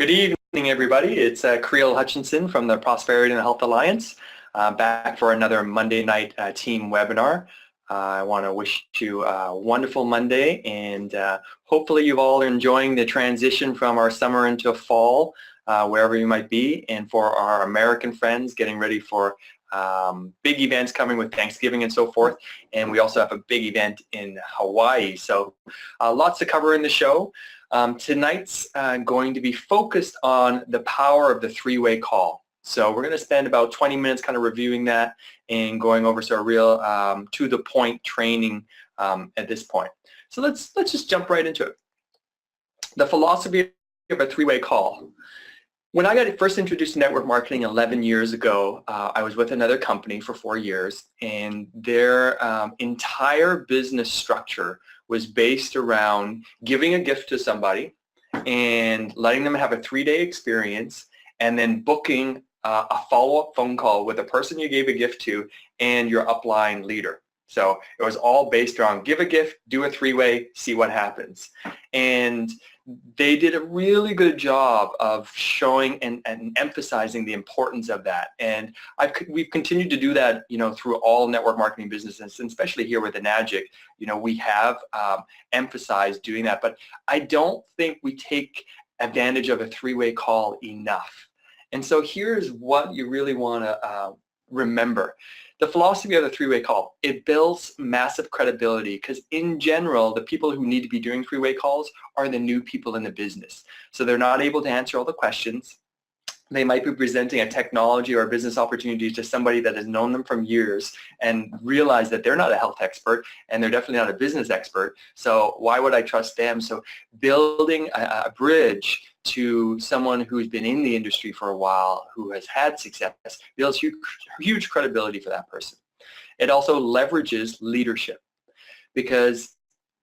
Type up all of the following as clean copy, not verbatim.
Good evening, everybody. It's Creel Hutchinson from the Prosperity and Health Alliance, back for another Monday night team webinar. I want to wish you a wonderful Monday, and hopefully you all are enjoying the transition from our summer into fall, wherever you might be, and for our American friends getting ready for big events coming with Thanksgiving and so forth. And we also have a big event in Hawaii. So lots to cover in the show. Tonight's going to be focused on the power of the three-way call. So we're going to spend about 20 minutes kind of reviewing that and going over some real to-the-point training at this point. So let's just jump right into it. The philosophy of a three-way call. When I got first introduced to network marketing 11 years ago, I was with another company for 4 years, and their entire business structure was based around giving a gift to somebody and letting them have a 3-day experience, and then booking a follow-up phone call with the person you gave a gift to and your upline leader. So it was all based around give a gift, do a three-way, see what happens. And they did a really good job of showing and emphasizing the importance of that. And we've continued to do that, through all network marketing businesses, and especially here with Enagic, we have emphasized doing that. But I don't think we take advantage of a three-way call enough. And so here's what you really want to remember. The philosophy of the three-way call, it builds massive credibility because in general, the people who need to be doing three-way calls are the new people in the business. So they're not able to answer all the questions. They might be presenting a technology or a business opportunity to somebody that has known them from years and realize that they're not a health expert and they're definitely not a business expert. So why would I trust them? So building a bridge to someone who's been in the industry for a while, who has had success, builds huge credibility for that person. It also leverages leadership because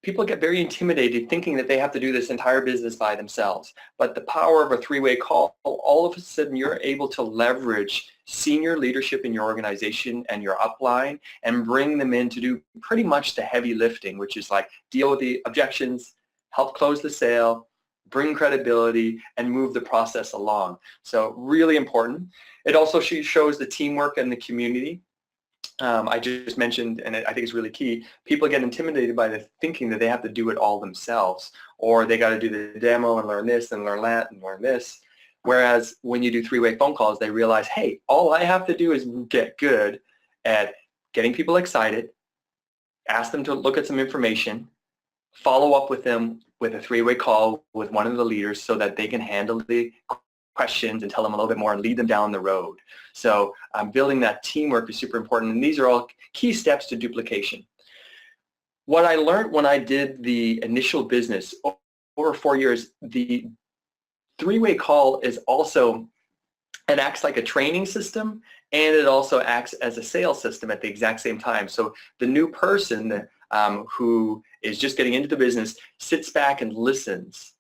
people get very intimidated thinking that they have to do this entire business by themselves. But the power of a three-way call, all of a sudden you're able to leverage senior leadership in your organization and your upline and bring them in to do pretty much the heavy lifting, which is like deal with the objections, help close the sale, bring credibility, and move the process along. So really important. It also shows the teamwork and the community. I just mentioned, and I think it's really key, people get intimidated by the thinking that they have to do it all themselves, or they got to do the demo and learn this and learn that and learn this. Whereas when you do three-way phone calls, they realize, hey, all I have to do is get good at getting people excited, ask them to look at some information, follow up with them with a three-way call with one of the leaders so that they can handle the questions and tell them a little bit more and lead them down the road. So building that teamwork is super important, and these are all key steps to duplication. What I learned when I did the initial business over 4 years, the three-way call is also, it acts like a training system, and it also acts as a sales system at the exact same time. So the new person who is just getting into the business sits back and listens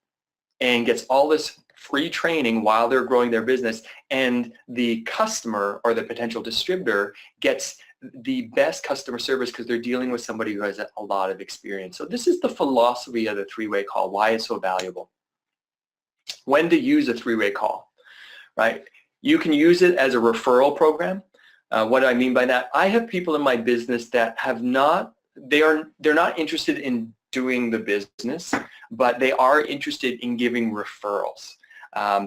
and gets all this free training while they're growing their business, and the customer or the potential distributor gets the best customer service because they're dealing with somebody who has a lot of experience. So this is the philosophy of the three-way call, why it's so valuable. When to use a three-way call, right? You can use it as a referral program. What do I mean by that? I have people in my business that have not, they're not interested in doing the business, but they are interested in giving referrals.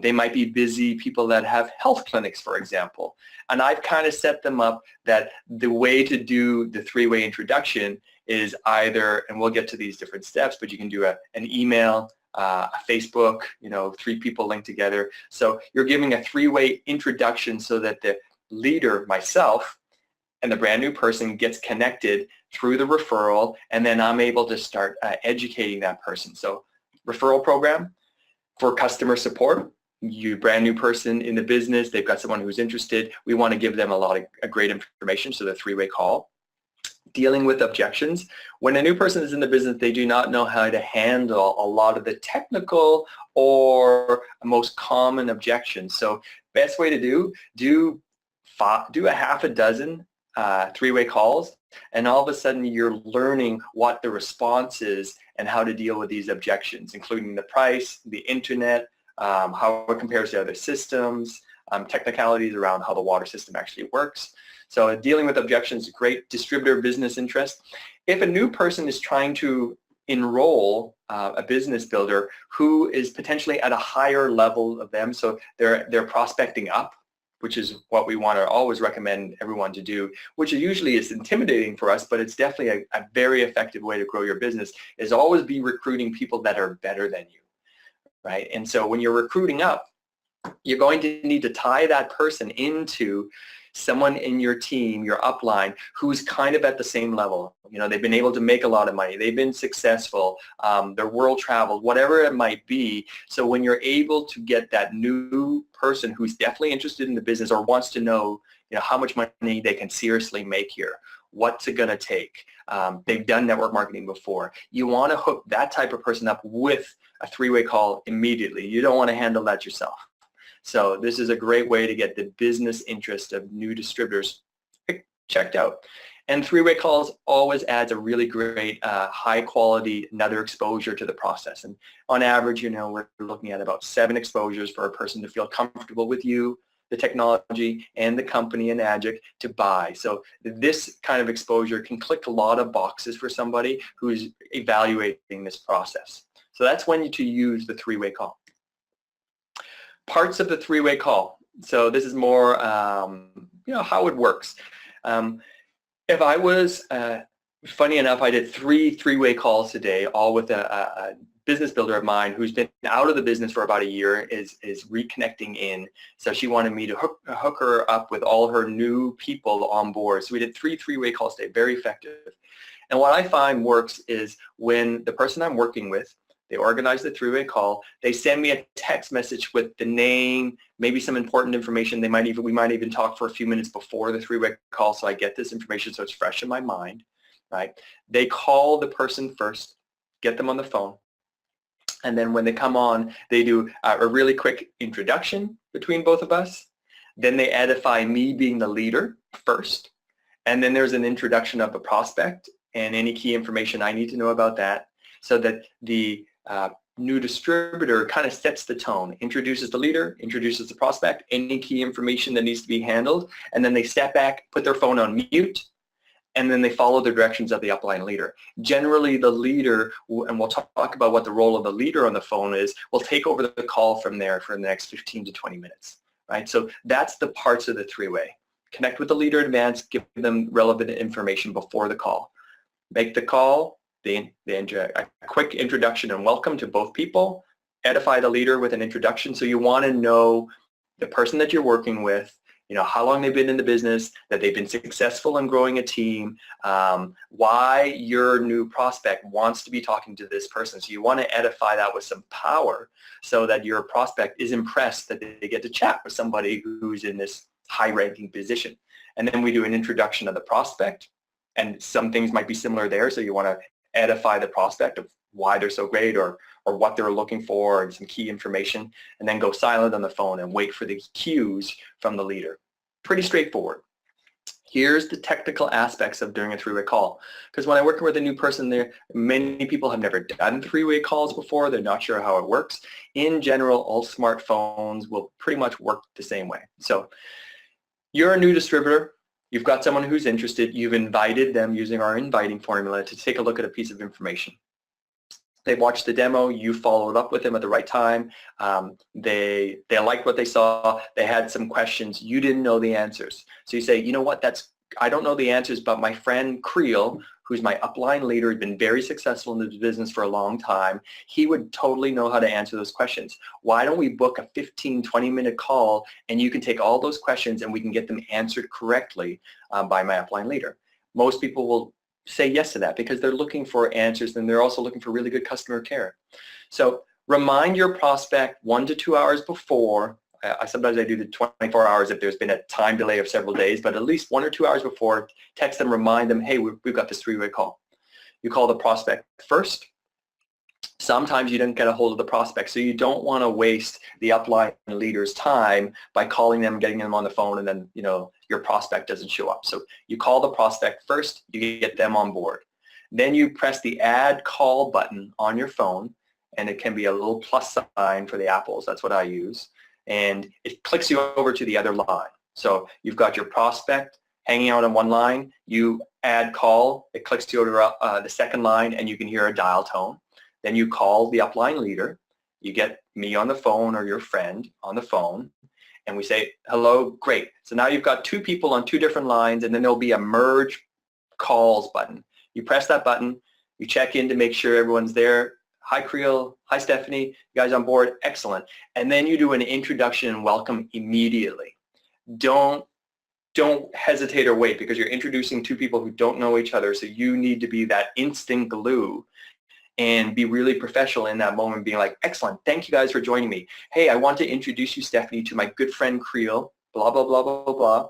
They might be busy people that have health clinics, for example. And I've kind of set them up that the way to do the three-way introduction is either, and we'll get to these different steps, but you can do an email, a Facebook, 3 people linked together. So you're giving a three-way introduction so that the leader, myself, and the brand new person gets connected through the referral, and then I'm able to start educating that person. So referral program. For customer support, you brand new person in the business, they've got someone who's interested, we want to give them a lot of great information, so the three-way call. Dealing with objections. When a new person is in the business, they do not know how to handle a lot of the technical or most common objections. So best way to do a half a dozen three-way calls, and all of a sudden you're learning what the response is and how to deal with these objections, including the price, the internet, how it compares to other systems, technicalities around how the water system actually works. So dealing with objections is great. Distributor business interest. If a new person is trying to enroll a business builder who is potentially at a higher level of them, so they're prospecting up, which is what we want to always recommend everyone to do, which usually is intimidating for us, but it's definitely a very effective way to grow your business, is always be recruiting people that are better than you, right? And so when you're recruiting up, you're going to need to tie that person into someone in your team, your upline, who's kind of at the same level. You know, they've been able to make a lot of money, they've been successful, they're world traveled, whatever it might be. So when you're able to get that new person who's definitely interested in the business or wants to know, you know, how much money they can seriously make here, what's it going to take? They've done network marketing before. You want to hook that type of person up with a three-way call immediately. You don't want to handle that yourself. So this is a great way to get the business interest of new distributors checked out. And three-way calls always adds a really great high quality another exposure to the process. And on average, you know, we're looking at about 7 exposures for a person to feel comfortable with you, the technology, and the company and Agic to buy. So this kind of exposure can click a lot of boxes for somebody who's evaluating this process. So that's when to use the three-way call. Parts of the three-way call. So this is more, you know, how it works. If I was, funny enough, I did three-way calls today, all with a business builder of mine who's been out of the business for about a year, is reconnecting in. So she wanted me to hook her up with all her new people on board. So we did three-way calls today, very effective. And what I find works is when the person I'm working with, they organize the three-way call, they send me a text message with the name, maybe some important information. We might even talk for a few minutes before the three-way call, so I get this information so it's fresh in my mind, right? They call the person first, get them on the phone, and then when they come on, they do a really quick introduction between both of us. Then they edify me being the leader first, and then there's an introduction of the prospect and any key information I need to know about that, so that the new distributor kind of sets the tone, introduces the leader, introduces the prospect, any key information that needs to be handled, and then they step back, put their phone on mute, and then they follow the directions of the upline leader. Generally, the leader, and we'll talk about what the role of the leader on the phone is, will take over the call from there for the next 15 to 20 minutes, right? So that's the parts of the three-way. Connect with the leader in advance, give them relevant information before the call. Make the call, a quick introduction and welcome to both people, edify the leader with an introduction. So you want to know the person that you're working with, you know, how long they've been in the business, that they've been successful in growing a team, why your new prospect wants to be talking to this person. So you want to edify that with some power so that your prospect is impressed that they get to chat with somebody who's in this high-ranking position. And then we do an introduction of the prospect, and some things might be similar there, so you want to edify the prospect of why they're so great or what they're looking for and some key information, and then go silent on the phone and wait for the cues from the leader. Pretty straightforward. Here's the technical aspects of doing a three-way call. Because when I'm working with a new person there, many people have never done three-way calls before. They're not sure how it works. In general, all smartphones will pretty much work the same way. So you're a new distributor. You've got someone who's interested. You've invited them using our inviting formula to take a look at a piece of information. They watched the demo. You followed up with them at the right time. They liked what they saw. They had some questions. You didn't know the answers. So you say, you know what, I don't know the answers, but my friend Creel, who's my upline leader, has been very successful in the business for a long time. He would totally know how to answer those questions. Why don't we book a 15, 20-minute call, and you can take all those questions and we can get them answered correctly by my upline leader. Most people will say yes to that because they're looking for answers, and they're also looking for really good customer care. So remind your prospect 1 to 2 hours before. Sometimes I do the 24 hours if there's been a time delay of several days, but at least 1 or 2 hours before, text them, remind them, hey, we've got this three-way call. You call the prospect first. Sometimes you don't get a hold of the prospect, so you don't want to waste the upline leader's time by calling them, getting them on the phone, and then, you know, your prospect doesn't show up. So you call the prospect first, you get them on board. Then you press the add call button on your phone, and it can be a little plus sign for the apples. That's what I use. And it clicks you over to the other line. So you've got your prospect hanging out on one line. You add call. It clicks you over to the second line, and you can hear a dial tone. Then you call the upline leader. You get me on the phone or your friend on the phone, and we say, hello, great. So now you've got two people on two different lines, and then there'll be a merge calls button. You press that button. You check in to make sure everyone's there. Hi, Creel. Hi, Stephanie. You guys on board? Excellent. And then you do an introduction and welcome immediately. Don't hesitate or wait, because you're introducing two people who don't know each other, so you need to be that instant glue and be really professional in that moment, being like, excellent, thank you guys for joining me. Hey, I want to introduce you, Stephanie, to my good friend Creel, blah, blah, blah, blah, blah.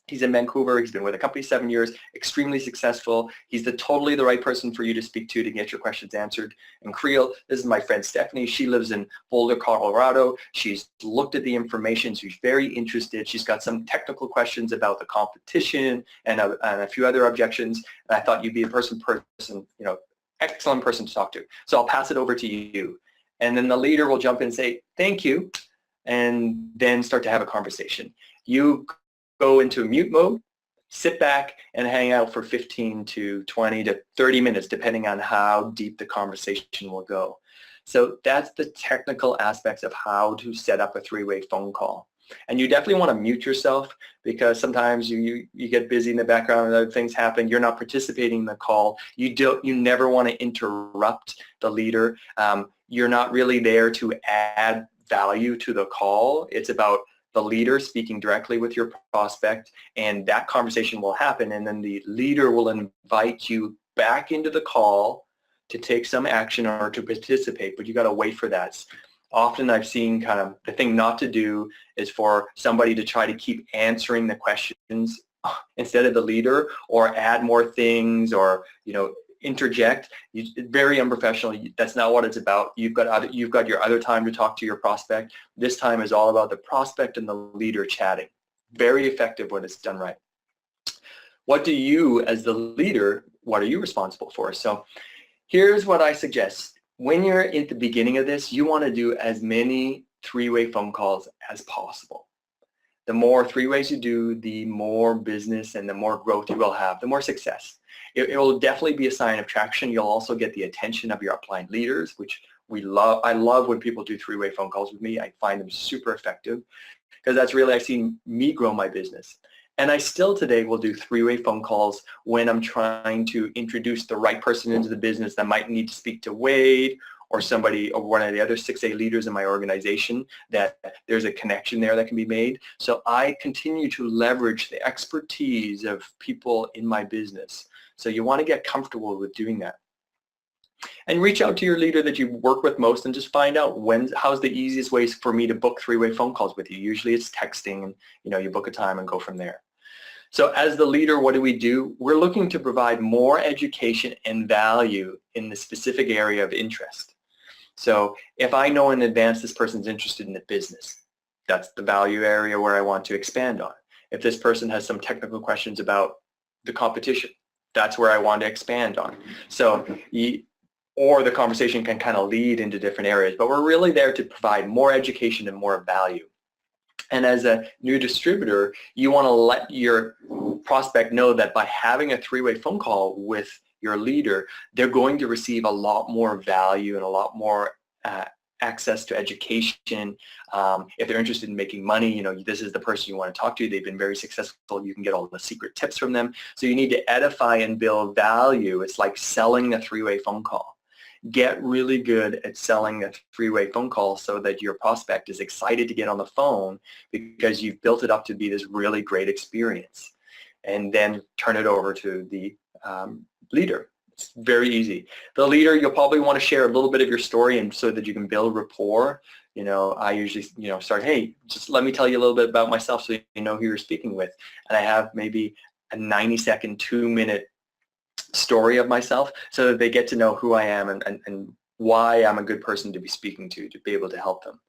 He's in Vancouver. He's been with the company 7 years, extremely successful. He's totally the right person for you to speak to get your questions answered. And Creel, this is my friend Stephanie. She lives in Boulder, Colorado. She's looked at the information. She's very interested. She's got some technical questions about the competition and a few other objections. And I thought you'd be a person, excellent person to talk to. So I'll pass it over to you. And then the leader will jump in and say, thank you, and then start to have a conversation. You go into mute mode, sit back, and hang out for 15 to 20 to 30 minutes, depending on how deep the conversation will go. So that's the technical aspects of how to set up a three-way phone call. And you definitely want to mute yourself, because sometimes you get busy in the background and other things happen. You're not participating in the call. You never want to interrupt the leader. You're not really there to add value to the call. It's about the leader speaking directly with your prospect, and that conversation will happen, and then the leader will invite you back into the call to take some action or to participate, but you got to wait for that. Often I've seen kind of the thing not to do is for somebody to try to keep answering the questions instead of the leader, or add more things, or interject. Very unprofessional. That's not what it's about. You've got your other time to talk to your prospect. This time is all about the prospect and the leader chatting. Very effective when it's done right. What do you, as the leader, what are you responsible for? So here's what I suggest. When you're at the beginning of this, you want to do as many three-way phone calls as possible. The more three-ways you do, the more business and the more growth you will have, the more success. It will definitely be a sign of traction. You'll also get the attention of your upline leaders, which we love. I love when people do three-way phone calls with me. I find them super effective, because that's really, I've seen me grow my business. And I still today will do three-way phone calls when I'm trying to introduce the right person into the business that might need to speak to Wade or somebody, or one of the other 6A leaders in my organization, that there's a connection there that can be made. So I continue to leverage the expertise of people in my business. So you want to get comfortable with doing that. And reach out to your leader that you work with most and just find out how's the easiest ways for me to book three-way phone calls with you. Usually it's texting, and you book a time and go from there. So as the leader, what do? We're looking to provide more education and value in the specific area of interest. So if I know in advance this person's interested in the business, that's the value area where I want to expand on. If this person has some technical questions about the competition, that's where I want to expand on. So, or the conversation can kind of lead into different areas, but we're really there to provide more education and more value. And as a new distributor, you want to let your prospect know that by having a three-way phone call with your leader, they're going to receive a lot more value and a lot more access to education. If they're interested in making money, this is the person you want to talk to. They've been very successful. You can get all the secret tips from them. So you need to edify and build value. It's like selling a three-way phone call. Get really good at selling a three-way phone call so that your prospect is excited to get on the phone, because you've built it up to be this really great experience. And then turn it over to the leader. It's very easy. The leader, you'll probably want to share a little bit of your story, and so that you can build rapport. I usually, start, hey, just let me tell you a little bit about myself so you know who you're speaking with. And I have maybe a 90-second, 2-minute story of myself, so that they get to know who I am and why I'm a good person to be speaking to be able to help them.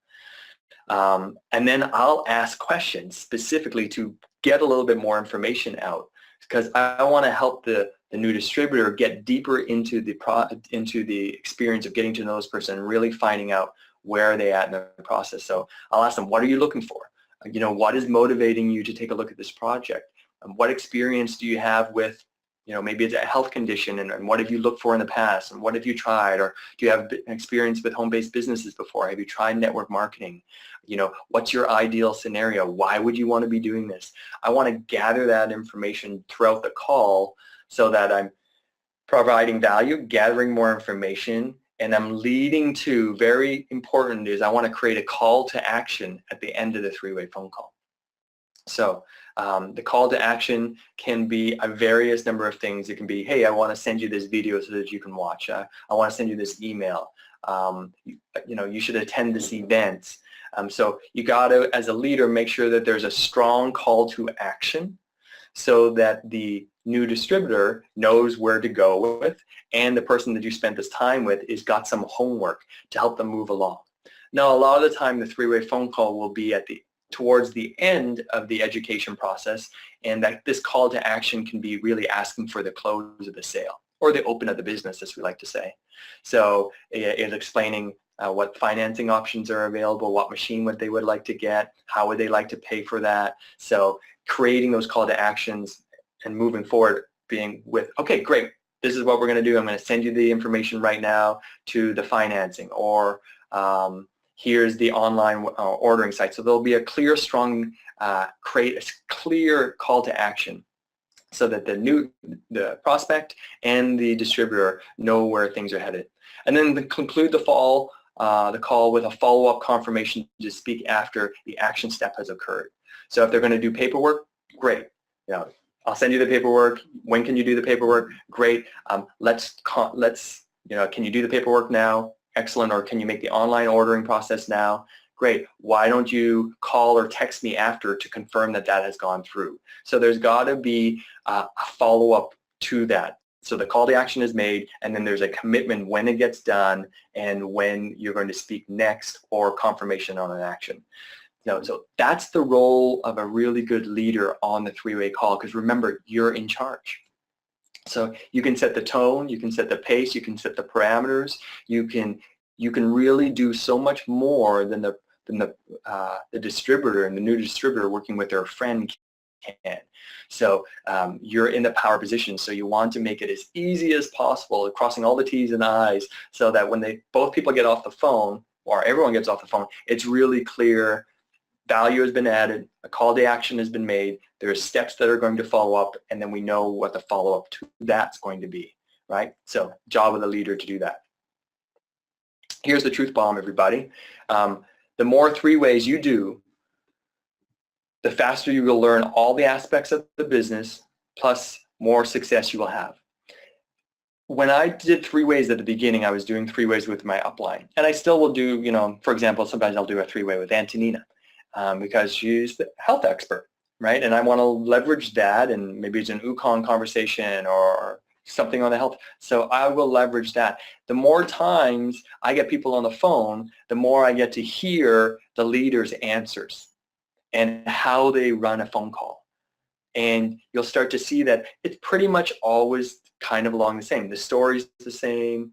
And then I'll ask questions specifically to get a little bit more information out, because I want to help the the new distributor get deeper into the experience of getting to know this person and really finding out where are they at in the process. So I'll ask them, what are you looking for? What is motivating you to take a look at this project? What experience do you have with, maybe it's a health condition, and what have you looked for in the past, and what have you tried, or do you have experience with home-based businesses before? Have you tried network marketing? What's your ideal scenario? Why would you want to be doing this? I want to gather that information throughout the call so that I'm providing value, gathering more information, and I'm leading to, very important is I want to create a call to action at the end of the three-way phone call. So the call to action can be a various number of things. It can be, hey, I want to send you this video so that you can watch. I want to send you this email. You should attend this event. So you got to, as a leader, make sure that there's a strong call to action so that the new distributor knows where to go with, and the person that you spent this time with is got some homework to help them move along. Now, a lot of the time, the three-way phone call will be towards the end of the education process, and that this call to action can be really asking for the close of the sale or the open of the business, as we like to say. So it's explaining what financing options are available, what machine they would like to get, how would they like to pay for that. So creating those call to actions and moving forward being with, okay, great, this is what we're going to do. I'm going to send you the information right now to the financing, or here's the online ordering site. So there'll be a clear, strong, create a clear call to action so that the prospect and the distributor know where things are headed. And then conclude the call with a follow-up confirmation to speak after the action step has occurred. So if they're going to do paperwork, great. I'll send you the paperwork. When can you do the paperwork? Great. Can you do the paperwork now? Excellent. Or can you make the online ordering process now? Great. Why don't you call or text me after to confirm that has gone through? So there's got to be a follow-up to that. So the call to action is made, and then there's a commitment when it gets done and when you're going to speak next, or confirmation on an action. So that's the role of a really good leader on the three-way call, because remember, you're in charge. So you can set the tone, you can set the pace, you can set the parameters, you can really do so much more than the distributor and the new distributor working with their friend can. So you're in the power position, so you want to make it as easy as possible, crossing all the T's and I's, so that when both people get off the phone, or everyone gets off the phone, it's really clear. Value has been added, a call to action has been made, there's steps that are going to follow up, and then we know what the follow-up to that's going to be, right? So job of the leader to do that. Here's the truth bomb, everybody. The more three ways you do, the faster you will learn all the aspects of the business, plus more success you will have. When I did three ways at the beginning, I was doing three ways with my upline, and I still will do, for example, sometimes I'll do a three-way with Antonina. Because she's the health expert, right? And I want to leverage that, and maybe it's an UConn conversation or something on the health. So I will leverage that. The more times I get people on the phone, the more I get to hear the leader's answers and how they run a phone call. And you'll start to see that it's pretty much always kind of along the same. The story's the same.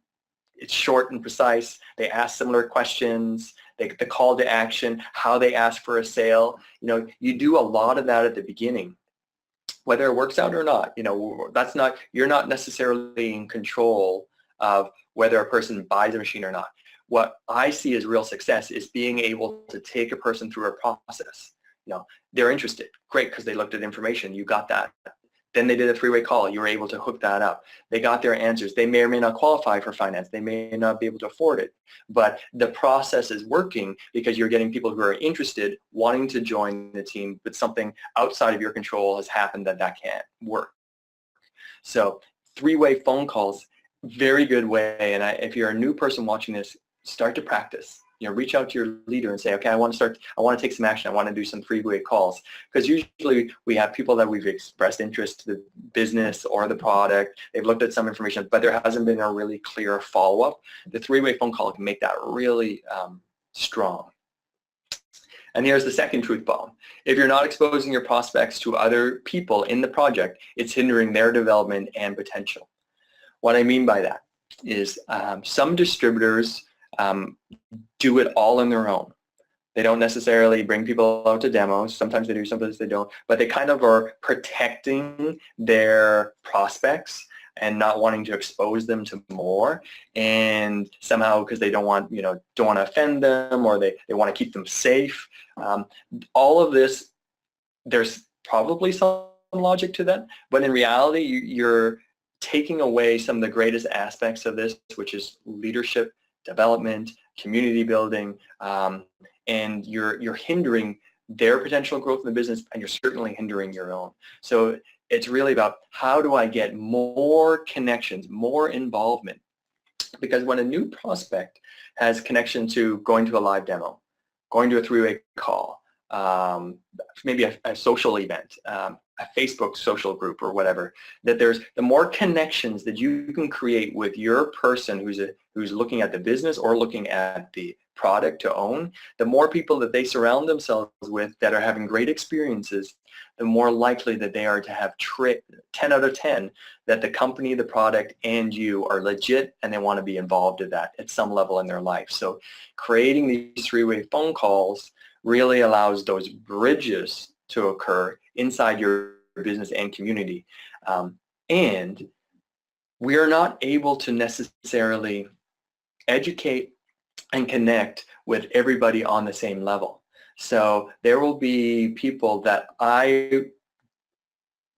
It's short and precise. They ask similar questions. The call to action, how they ask for a sale. You do a lot of that at the beginning. Whether it works out or not, you're not necessarily in control of whether a person buys a machine or not. What I see as real success is being able to take a person through a process. They're interested. Great, because they looked at information. You got that. Then they did a three-way call. You were able to hook that up. They got their answers. They may or may not qualify for finance. They may not be able to afford it. But the process is working because you're getting people who are interested, wanting to join the team, but something outside of your control has happened that can't work. So three-way phone calls, very good way. And if you're a new person watching this, start to practice. Reach out to your leader and say, okay, I want to take some action. I want to do some three-way calls. Because usually we have people that we've expressed interest to the business or the product. They've looked at some information, but there hasn't been a really clear follow-up. The three-way phone call can make that really strong. And here's the second truth bomb. If you're not exposing your prospects to other people in the project, it's hindering their development and potential. What I mean by that is some distributors do it all on their own. They don't necessarily bring people out to demos. Sometimes they do, sometimes they don't. But they kind of are protecting their prospects and not wanting to expose them to more. And somehow, because they don't want, don't want to offend them, or they want to keep them safe. All of this, there's probably some logic to that. But in reality, you're taking away some of the greatest aspects of this, which is leadership, development, community building, and you're hindering their potential growth in the business, and you're certainly hindering your own. So it's really about, how do I get more connections, more involvement? Because when a new prospect has connection to going to a live demo, going to a three-way call, maybe a social event, a Facebook social group or whatever, that the more connections that you can create with your person who's looking at the business or looking at the product to own, the more people that they surround themselves with that are having great experiences, the more likely that they are to have 10 out of 10 that the company, the product, and you are legit, and they want to be involved in that at some level in their life. So creating these three-way phone calls really allows those bridges to occur inside your business and community. And we are not able to necessarily educate and connect with everybody on the same level. So there will be people that I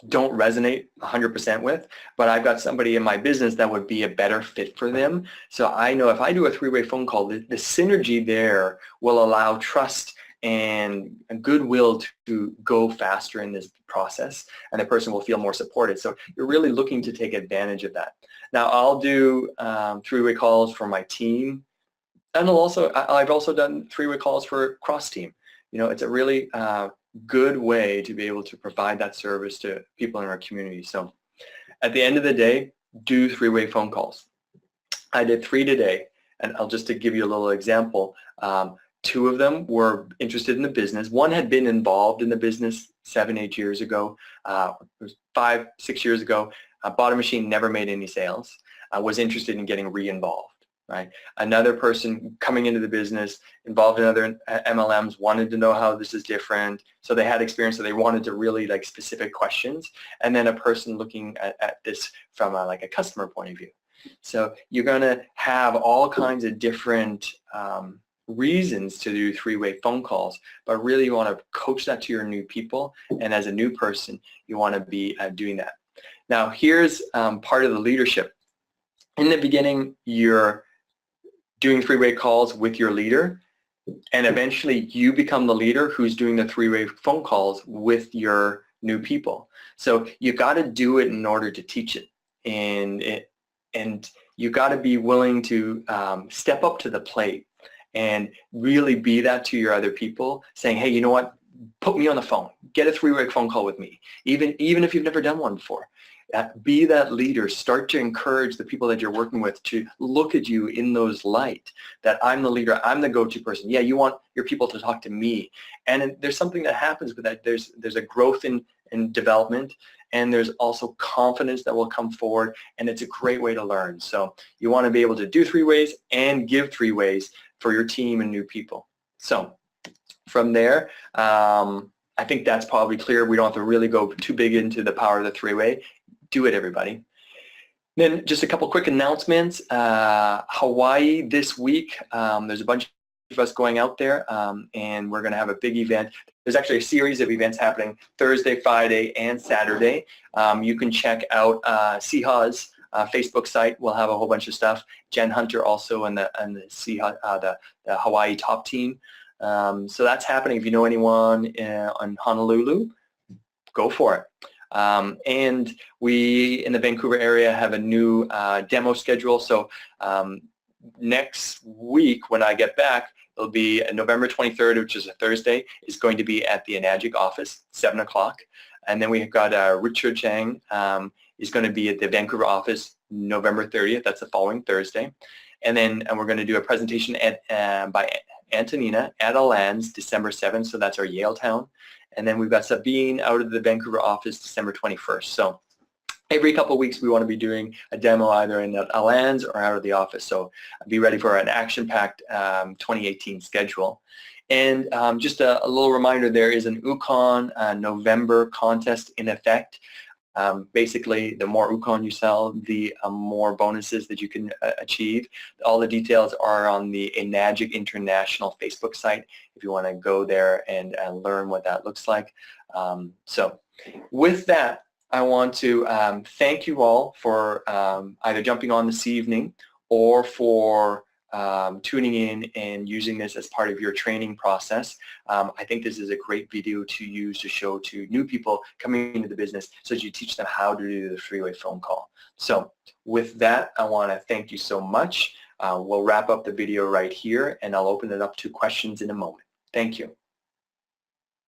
don't resonate 100% with, but I've got somebody in my business that would be a better fit for them. So I know if I do a three-way phone call, the synergy there will allow trust and goodwill to go faster in this process, and the person will feel more supported. So you're really looking to take advantage of that. Now, I'll do three-way calls for my team, and I've also done three-way calls for cross-team. It's a really good way to be able to provide that service to people in our community. So at the end of the day, do three-way phone calls. I did 3 today, and I'll just to give you a little example. 2 of them were interested in the business. One had been involved in the business 7, 8 years ago. It was 5, 6 years ago. Bought a machine, never made any sales. Was interested in getting re-involved. Right? Another person coming into the business, involved in other MLMs, wanted to know how this is different. So they had experience, so they wanted to really like specific questions. And then a person looking at this from like a customer point of view. So you're going to have all kinds of different reasons to do three-way phone calls, but really you want to coach that to your new people. And as a new person, you want to be doing that. Now, here's part of the leadership. In the beginning, you're doing three-way calls with your leader, and eventually you become the leader who's doing the three-way phone calls with your new people. So you got to do it in order to teach it, and you got to be willing to step up to the plate and really be that to your other people, saying, hey, you know what, put me on the phone, get a three-way phone call with me, even if you've never done one before. Be that leader. Start to encourage the people that you're working with to look at you in those light, that I'm the leader, I'm the go-to person. Yeah, you want your people to talk to me. And there's something that happens with that. There's a growth in development, and there's also confidence that will come forward, and it's a great way to learn. So you want to be able to do three ways and give three ways for your team and new people. So from there, I think that's probably clear. We don't have to really go too big into the power of the three-way. Do it, everybody. Then just a couple quick announcements. Hawaii this week, there's a bunch of us going out there, and we're going to have a big event. There's actually a series of events happening Thursday, Friday, and Saturday. You can check out CHA's Facebook site. We'll have a whole bunch of stuff. Jen Hunter also and the Hawaii top team. So that's happening. If you know anyone in Honolulu, go for it. And we in the Vancouver area have a new demo schedule. So next week when I get back, it'll be November 23rd, which is a Thursday, is going to be at the Enagic office, 7 o'clock. And then we've got Richard Chang is going to be at the Vancouver office November 30th. That's the following Thursday. And then we're going to do a presentation by Antonina at Alans December 7th, so that's our Yale town. And then we've got Sabine out of the Vancouver office December 21st. So every couple of weeks we want to be doing a demo either in Alans or out of the office. So be ready for an action-packed 2018 schedule. And just a little reminder, there is an Ukon November contest in effect. Basically, the more Ukon you sell, the more bonuses that you can achieve. All the details are on the Enagic International Facebook site if you want to go there and learn what that looks like. So with that, I want to thank you all for either jumping on this evening or for tuning in and using this as part of your training process. I think this is a great video to use to show to new people coming into the business so that you teach them how to do the three-way phone call. So with that, I want to thank you so much. We'll wrap up the video right here, and I'll open it up to questions in a moment. Thank you.